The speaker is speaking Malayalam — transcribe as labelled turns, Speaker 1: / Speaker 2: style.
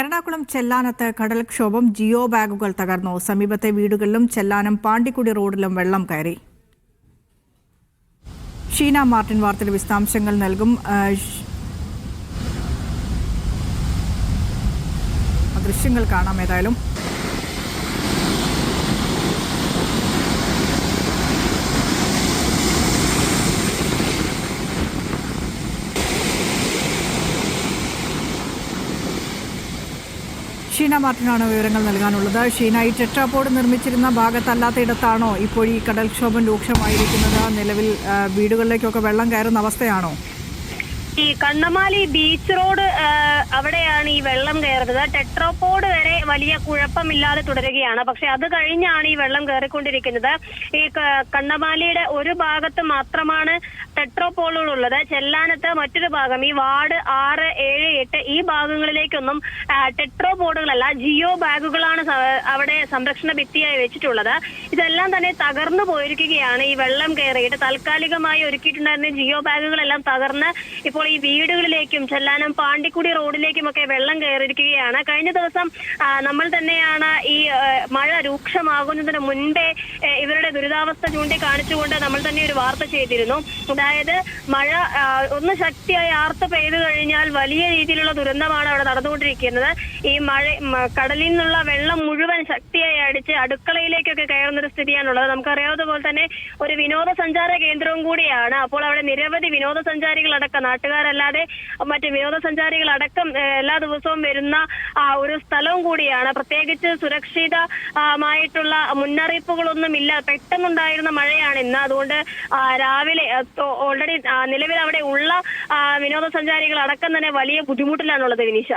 Speaker 1: എറണാകുളം ചെല്ലാനത്ത് കടൽക്ഷോഭം ജിയോ ബാഗുകൾ തകർന്നു. സമീപത്തെ വീടുകളിലും ചെല്ലാനം പാണ്ടിക്കുടി റോഡിലും വെള്ളം കയറി. ഷീന മാർട്ടിൻ വാർത്തയുടെ വിശദാംശങ്ങൾ നൽകും. ദൃശ്യങ്ങൾ കാണാം. ഏതായാലും ഷീന മാർട്ടിനാണ് വിവരങ്ങൾ നൽകാനുള്ളത്. ഷീന, ഈ ടെട്രാപോഡ് നിർമ്മിച്ചിരുന്ന ഭാഗത്തല്ലാത്ത ഇടത്താണോ ഇപ്പോൾ ഈ കടൽക്ഷോഭം രൂക്ഷമായിരിക്കുന്നത്? നിലവിൽ വീടുകളിലേക്കൊക്കെ വെള്ളം കയറുന്ന അവസ്ഥയാണോ?
Speaker 2: ഈ കണ്ണമാലി ബീച്ച് റോഡ് അവിടെയാണ് ഈ വെള്ളം കയറുന്നത്. ടെട്രോപോഡ് വരെ വലിയ കുഴപ്പമില്ലാതെ തുടരുകയാണ്. പക്ഷെ അത് കഴിഞ്ഞാണ് ഈ വെള്ളം കയറിക്കൊണ്ടിരിക്കുന്നത്. ഈ കണ്ണമാലിയുടെ ഒരു ഭാഗത്ത് മാത്രമാണ് ടെട്രോപോളുകളുള്ളത്. ചെല്ലാനത്ത് മറ്റൊരു ഭാഗം, ഈ വാർഡ് 6, 7, 8 ഈ ഭാഗങ്ങളിലേക്കൊന്നും ടെട്രോപോഡുകളല്ല, ജിയോ ബാഗുകളാണ് അവിടെ സംരക്ഷണ ഭിത്തിയായി വെച്ചിട്ടുള്ളത്. ഇതെല്ലാം തന്നെ തകർന്നു പോയിരിക്കുകയാണ്. ഈ വെള്ളം കയറിയിട്ട് താൽക്കാലികമായി ഒരുക്കിയിട്ടുണ്ടായിരുന്ന ജിയോ ബാഗുകളെല്ലാം തകർന്ന് ഇപ്പോൾ ഈ വീടുകളിലേക്കും ചെല്ലാനം പാണ്ടിക്കുടി റോഡിലേക്കുമൊക്കെ വെള്ളം കയറിയിരിക്കുകയാണ്. കഴിഞ്ഞ ദിവസം നമ്മൾ തന്നെയാണ് ഈ മഴ രൂക്ഷമാകുന്നതിന് മുൻപേ ഇവരുടെ ദുരിതാവസ്ഥ ചൂണ്ടിക്കാണിച്ചുകൊണ്ട് നമ്മൾ തന്നെ ഒരു വാർത്ത ചെയ്തിരുന്നു. അതായത് മഴ ഒന്ന് ശക്തിയായി ആർത്ത് പെയ്തു കഴിഞ്ഞാൽ വലിയ രീതിയിലുള്ള ദുരന്തമാണ് അവിടെ നടന്നുകൊണ്ടിരിക്കുന്നത്. ഈ കടലിൽ നിന്നുള്ള വെള്ളം മുഴുവൻ ശക്തിയായി അടിച്ച് അടുക്കളയിലേക്കൊക്കെ കയറുന്ന ഒരു സ്ഥിതിയാണുള്ളത്. നമുക്കറിയാവുന്നതുപോലെ തന്നെ ഒരു വിനോദസഞ്ചാര കേന്ദ്രവും കൂടിയാണ്. അപ്പോൾ അവിടെ നിരവധി വിനോദസഞ്ചാരികളടക്കം, നാട്ടുകാരല്ലാതെ മറ്റ് വിനോദസഞ്ചാരികളടക്കം എല്ലാ ദിവസവും വരുന്ന ഒരു സ്ഥലവും കൂടിയാണ്. പ്രത്യേകിച്ച് സുരക്ഷിതമായിട്ടുള്ള മുന്നറിയിപ്പുകളൊന്നും ഇല്ല. പെട്ടെന്നുണ്ടായിരുന്ന മഴയാണ് ഇന്ന്. അതുകൊണ്ട് രാവിലെ ഓൾറെഡി നിലവിൽ അവിടെ ഉള്ള വിനോദസഞ്ചാരികൾ അടക്കം തന്നെ വലിയ ബുദ്ധിമുട്ടിലാണുള്ളത്. വിനീഷ.